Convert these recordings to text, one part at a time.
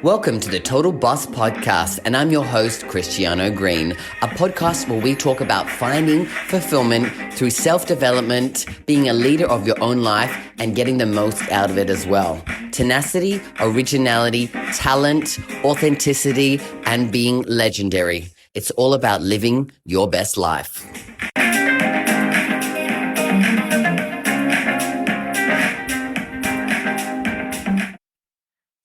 Welcome to the Total Boss Podcast, and I'm your host, Christiano Green, a podcast where we talk about finding fulfillment through self-development, being a leader of your own life, and getting the most out of it as well. Tenacity, originality, talent, authenticity, and being legendary. It's all about living your best life.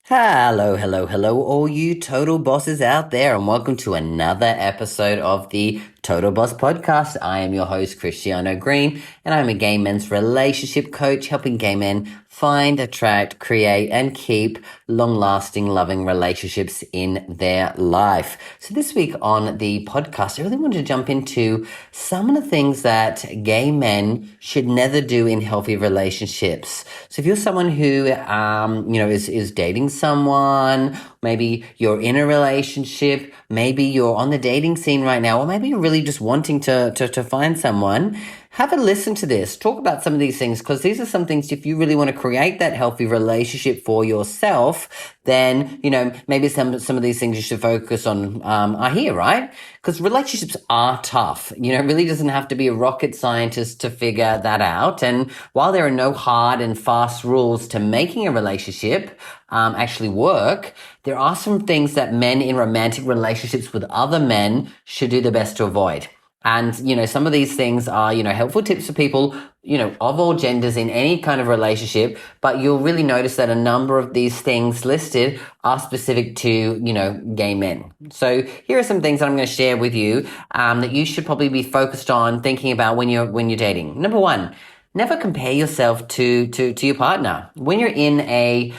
Hello, all you total bosses out there, and welcome to another episode of the Total Boss Podcast. I am your host, Christiano Green, and I'm a gay men's relationship coach, helping gay men find, attract, create, and keep long-lasting, loving relationships in their life. So this week on the podcast, I really wanted to jump into some of the things that gay men should never do in healthy relationships. So if you're someone who, is dating someone, maybe you're in a relationship, maybe you're on the dating scene right now, or maybe you're really just wanting to find someone, have a listen to this. Talk about some of these things, because these are some things, if you really want to create that healthy relationship for yourself, then, maybe some of these things you should focus on are here, right? Because relationships are tough. It really doesn't have to be a rocket scientist to figure that out. And while there are no hard and fast rules to making a relationship actually work, there are some things that men in romantic relationships with other men should do their best to avoid. And, some of these things are, helpful tips for people, of all genders in any kind of relationship, but you'll really notice that a number of these things listed are specific to, gay men. So here are some things that I'm going to share with you that you should probably be focused on thinking about when you're dating. Number one, never compare yourself to your partner. When you're in a,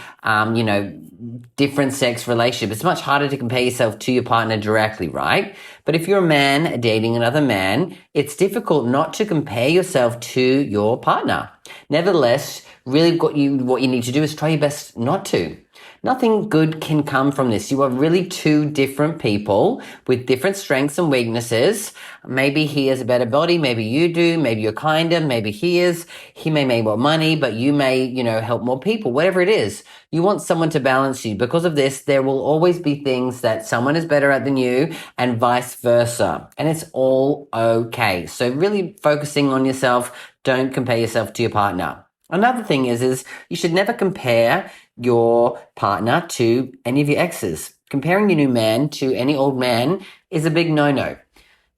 different sex relationship, it's much harder to compare yourself to your partner directly, right? But if you're a man dating another man, it's difficult not to compare yourself to your partner. Nevertheless, really what you need to do is try your best not to. Nothing good can come from this. You are really two different people with different strengths and weaknesses. Maybe he has a better body, maybe you do, maybe you're kinder, maybe he is. He may make more money, but you may, help more people, whatever it is. You want someone to balance you. Because of this, there will always be things that someone is better at than you and vice versa. And it's all okay. So really focusing on yourself, don't compare yourself to your partner. Another thing is you should never compare your partner to any of your exes. Comparing your new man to any old man is a big no-no.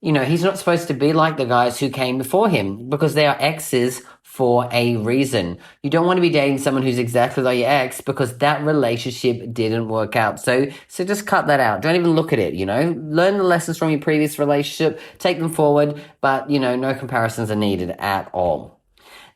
He's not supposed to be like the guys who came before him, because they are exes for a reason. You don't want to be dating someone who's exactly like your ex, because that relationship didn't work out. So just cut that out. Don't even look at it, Learn the lessons from your previous relationship, take them forward, but, no comparisons are needed at all.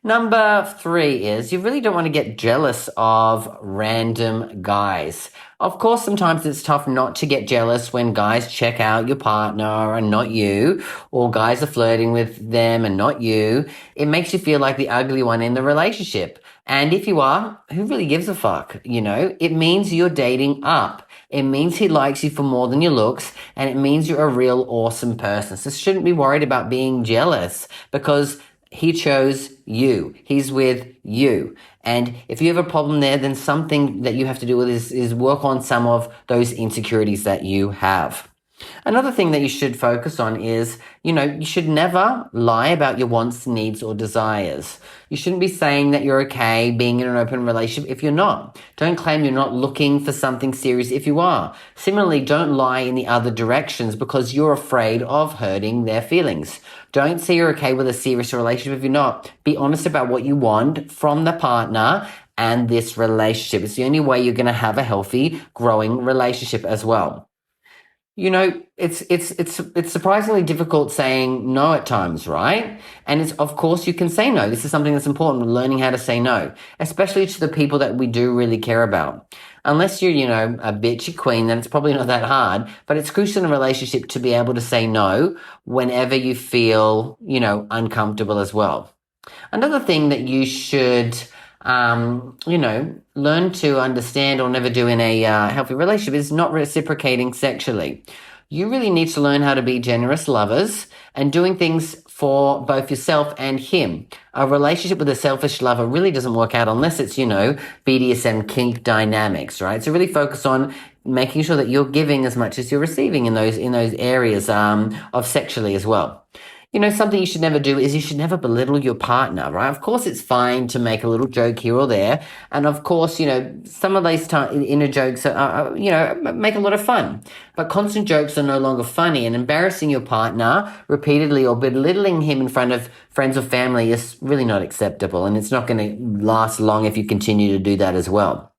Number 3 is you really don't want to get jealous of random guys. Of course, sometimes it's tough not to get jealous when guys check out your partner and not you, or guys are flirting with them and not you. It makes you feel like the ugly one in the relationship. And if you are, who really gives a fuck? It means you're dating up. It means he likes you for more than your looks, and it means you're a real awesome person. So shouldn't be worried about being jealous, because he chose you. He's with you. And if you have a problem there, then something that you have to do with is work on some of those insecurities that you have. Another thing that you should focus on is, you should never lie about your wants, needs, or desires. You shouldn't be saying that you're okay being in an open relationship if you're not. Don't claim you're not looking for something serious if you are. Similarly, don't lie in the other directions because you're afraid of hurting their feelings. Don't say you're okay with a serious relationship if you're not. Be honest about what you want from the partner and this relationship. It's the only way you're going to have a healthy, growing relationship as well. It's surprisingly difficult saying no at times, right? And of course you can say no. This is something that's important, learning how to say no, especially to the people that we do really care about. Unless you're, a bitchy queen, then it's probably not that hard, but it's crucial in a relationship to be able to say no whenever you feel, uncomfortable as well. Another thing that you should learn to understand or never do in a healthy relationship is not reciprocating sexually. You really need to learn how to be generous lovers and doing things for both yourself and him. A relationship with a selfish lover really doesn't work out unless it's, BDSM kink dynamics, right? So really focus on making sure that you're giving as much as you're receiving in those areas of sexually as well. Something you should never do is you should never belittle your partner, right? Of course, it's fine to make a little joke here or there. And of course, some of those inner jokes make a lot of fun. But constant jokes are no longer funny, and embarrassing your partner repeatedly or belittling him in front of friends or family is really not acceptable. And it's not going to last long if you continue to do that as well.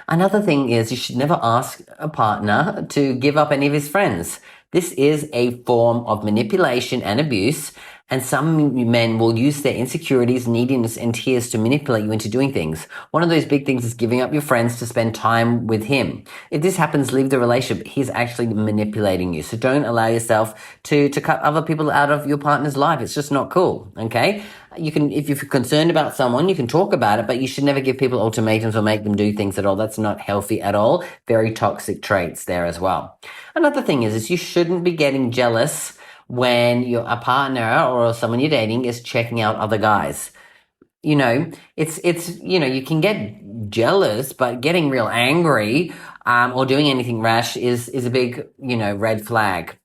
Another thing is you should never ask a partner to give up any of his friends. This is a form of manipulation and abuse, and some men will use their insecurities, neediness, and tears to manipulate you into doing things. One of those big things is giving up your friends to spend time with him. If this happens, leave the relationship. He's actually manipulating you. So don't allow yourself to cut other people out of your partner's life. It's just not cool, okay? If you're concerned about someone, you can talk about it, but you should never give people ultimatums or make them do things at all. That's not healthy at all. Very toxic traits there as well. Another thing is you shouldn't be getting jealous when a partner or someone you're dating is checking out other guys. You can get jealous, but getting real angry or doing anything rash is a big, red flag.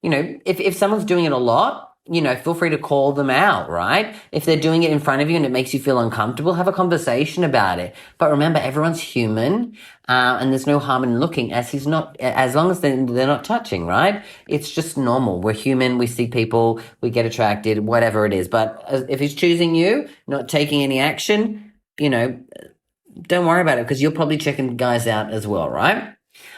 If someone's doing it a lot, feel free to call them out, right? If they're doing it in front of you and it makes you feel uncomfortable, have a conversation about it. But remember, everyone's human, and there's no harm in looking as long as they're not touching, right? It's just normal. We're human. We see people, we get attracted, whatever it is. But if he's choosing you, not taking any action, don't worry about it because you're probably checking guys out as well, right?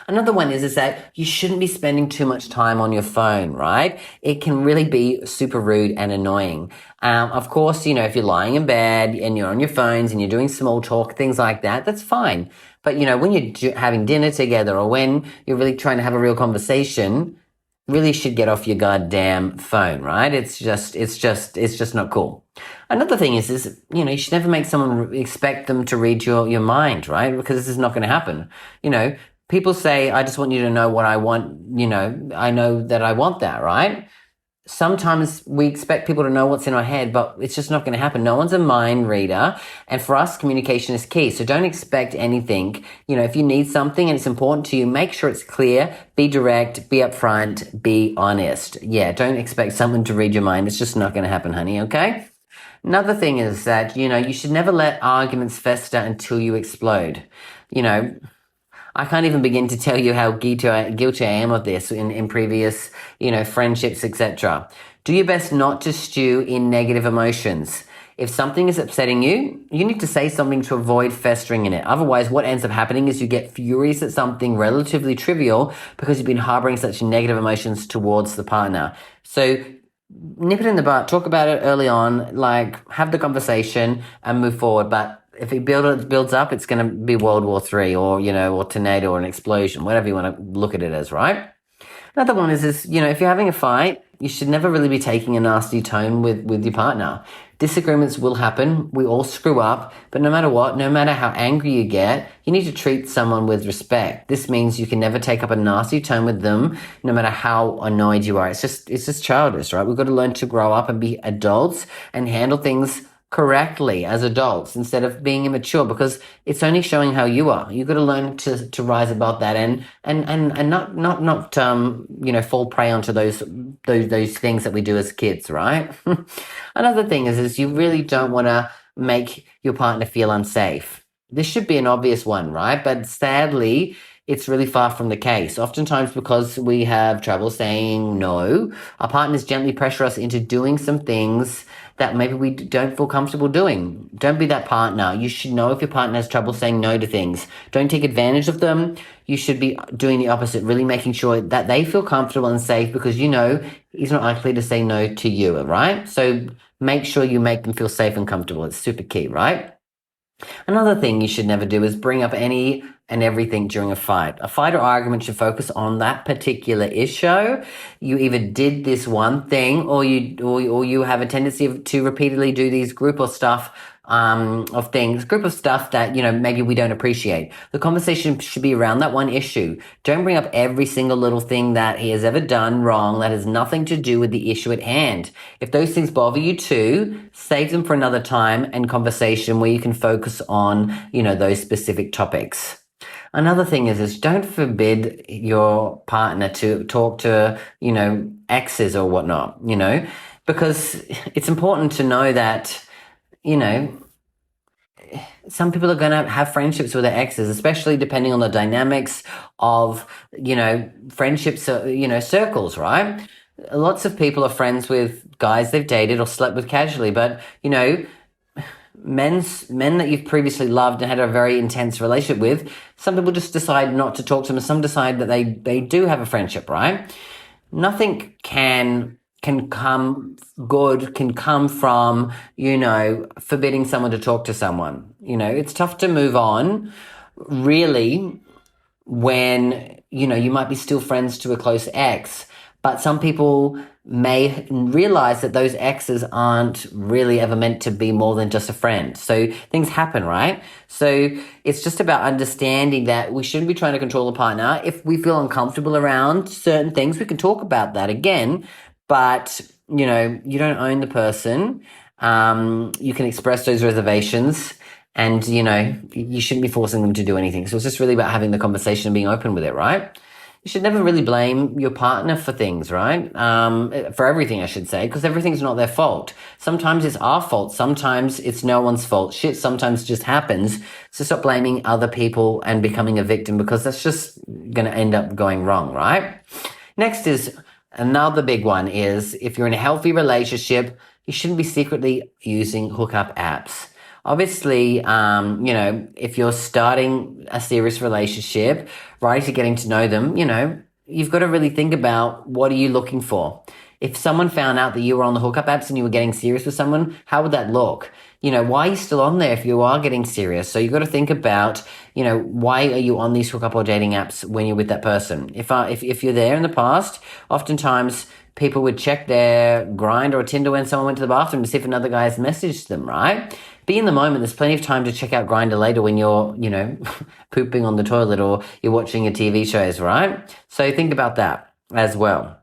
Another one is that you shouldn't be spending too much time on your phone, right? It can really be super rude and annoying. Of course, if you're lying in bed and you're on your phones and you're doing small talk, things like that, that's fine. But, when you're having dinner together or when you're really trying to have a real conversation, really should get off your goddamn phone, right? It's just not cool. Another thing is you should never make someone expect them to read your mind, right? Because this is not going to happen. People say, I just want you to know what I want. I know that I want that, right? Sometimes we expect people to know what's in our head, but it's just not going to happen. No one's a mind reader. And for us, communication is key. So don't expect anything. If you need something and it's important to you, make sure it's clear, be direct, be upfront, be honest. Yeah, don't expect someone to read your mind. It's just not going to happen, honey, okay? Another thing is that, you should never let arguments fester until you explode. I can't even begin to tell you how guilty I am of this in previous, friendships, etc. Do your best not to stew in negative emotions. If something is upsetting you, you need to say something to avoid festering in it. Otherwise, what ends up happening is you get furious at something relatively trivial because you've been harboring such negative emotions towards the partner. So nip it in the bud, talk about it early on, have the conversation and move forward. But if it builds up, it's going to be World War III or tornado or an explosion, whatever you want to look at it as, right? Another one is if you're having a fight, you should never really be taking a nasty tone with your partner. Disagreements will happen. We all screw up. But no matter what, no matter how angry you get, you need to treat someone with respect. This means you can never take up a nasty tone with them, no matter how annoyed you are. It's just childish, right? We've got to learn to grow up and be adults and handle things correctly as adults instead of being immature, because it's only showing how you are. You've got to learn to rise above that and not fall prey onto those things that we do as kids, right? Another thing is you really don't want to make your partner feel unsafe. This should be an obvious one, right? But sadly, it's really far from the case. Oftentimes, because we have trouble saying no, our partners gently pressure us into doing some things that maybe we don't feel comfortable doing. Don't be that partner. You should know if your partner has trouble saying no to things. Don't take advantage of them. You should be doing the opposite, really making sure that they feel comfortable and safe, because he's not likely to say no to you, right? So make sure you make them feel safe and comfortable. It's super key, right? Another thing you should never do is bring up any and everything during a fight. A fight or argument should focus on that particular issue. You either did this one thing or you have a tendency to repeatedly do these group or stuff of things, group of stuff that, maybe we don't appreciate. The conversation should be around that one issue. Don't bring up every single little thing that he has ever done wrong that has nothing to do with the issue at hand. If those things bother you too, save them for another time and conversation where you can focus on, those specific topics. Another thing is don't forbid your partner to talk to, exes or whatnot, because it's important to know that, some people are going to have friendships with their exes, especially depending on the dynamics of, friendships, circles, right? Lots of people are friends with guys they've dated or slept with casually, but, men that you've previously loved and had a very intense relationship with, some people just decide not to talk to them, and some decide that they do have a friendship, right? Nothing can come from, forbidding someone to talk to someone. It's tough to move on, really, when, you might be still friends to a close ex, but some people may realize that those exes aren't really ever meant to be more than just a friend. So things happen, right? So it's just about understanding that we shouldn't be trying to control a partner. If we feel uncomfortable around certain things, we can talk about that again, but, you don't own the person. You can express those reservations, and, you shouldn't be forcing them to do anything. So it's just really about having the conversation and being open with it, right? You should never really blame your partner for things, right? For everything, I should say, because everything's not their fault. Sometimes it's our fault. Sometimes it's no one's fault. Shit sometimes just happens. So stop blaming other people and becoming a victim, because that's just going to end up going wrong, right? Next is another big one is, if you're in a healthy relationship, you shouldn't be secretly using hookup apps. Obviously, if you're starting a serious relationship, right, to getting to know them, you've got to really think about, what are you looking for? If someone found out that you were on the hookup apps and you were getting serious with someone, how would that look? Why are you still on there if you are getting serious? So you've got to think about, why are you on these hookup or dating apps when you're with that person? If you're there in the past, oftentimes people would check their Grindr or Tinder when someone went to the bathroom to see if another guy has messaged them, right? Be in the moment. There's plenty of time to check out Grindr later when you're, pooping on the toilet or you're watching your TV shows, right? So think about that as well.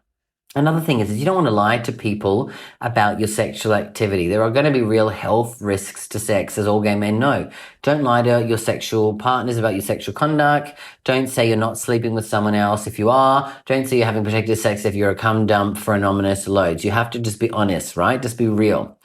Another thing is you don't want to lie to people about your sexual activity. There are going to be real health risks to sex, as all gay men know. Don't lie to your sexual partners about your sexual conduct. Don't say you're not sleeping with someone else if you are. Don't say you're having protected sex if you're a cum dump for anonymous loads. You have to just be honest, right? Just be real.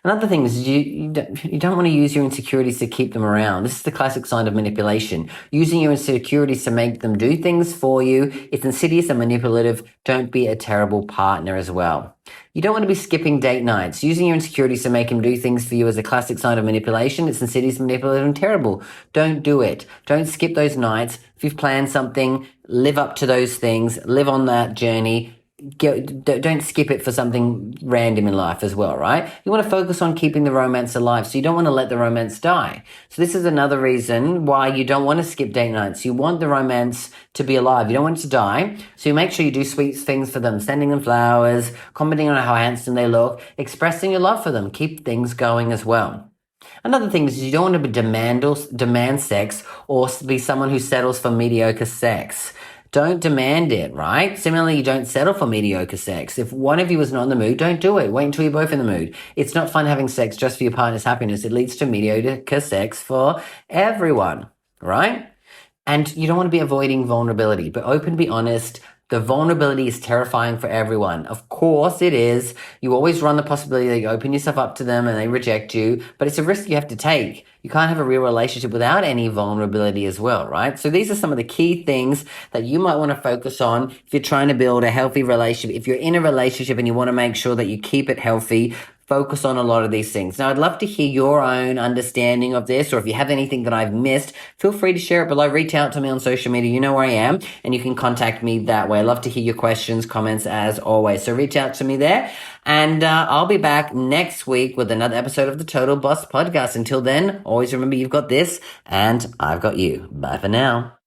Another thing is you don't want to use your insecurities to keep them around. This is the classic sign of manipulation. Using your insecurities to make them do things for you. It's insidious and manipulative. Don't be a terrible partner as well. You don't want to be skipping date nights. Using your insecurities to make him do things for you is a classic sign of manipulation. It's insidious, manipulative, and terrible. Don't do it. Don't skip those nights. If you've planned something, live up to those things. Live on that journey. Don't skip it for something random in life as well, right? You want to focus on keeping the romance alive, so you don't want to let the romance die. So this is another reason why you don't want to skip date nights. You want the romance to be alive. You don't want it to die. So you make sure you do sweet things for them, sending them flowers, commenting on how handsome they look, expressing your love for them. Keep things going as well. Another thing is you don't want to demand sex or be someone who settles for mediocre sex. Don't demand it, right? Similarly, you don't settle for mediocre sex. If one of you is not in the mood, don't do it. Wait until you're both in the mood. It's not fun having sex just for your partner's happiness. It leads to mediocre sex for everyone, right? And you don't want to be avoiding vulnerability, but open, be honest. The vulnerability is terrifying for everyone. Of course it is. You always run the possibility that you open yourself up to them and they reject you, but it's a risk you have to take. You can't have a real relationship without any vulnerability as well, right? So these are some of the key things that you might want to focus on if you're trying to build a healthy relationship. If you're in a relationship and you want to make sure that you keep it healthy, focus on a lot of these things. Now, I'd love to hear your own understanding of this, or if you have anything that I've missed, feel free to share it below. Reach out to me on social media. You know where I am, and you can contact me that way. I love to hear your questions, comments, as always. So reach out to me there, and I'll be back next week with another episode of the Total Boss Podcast. Until then, always remember you've got this, and I've got you. Bye for now.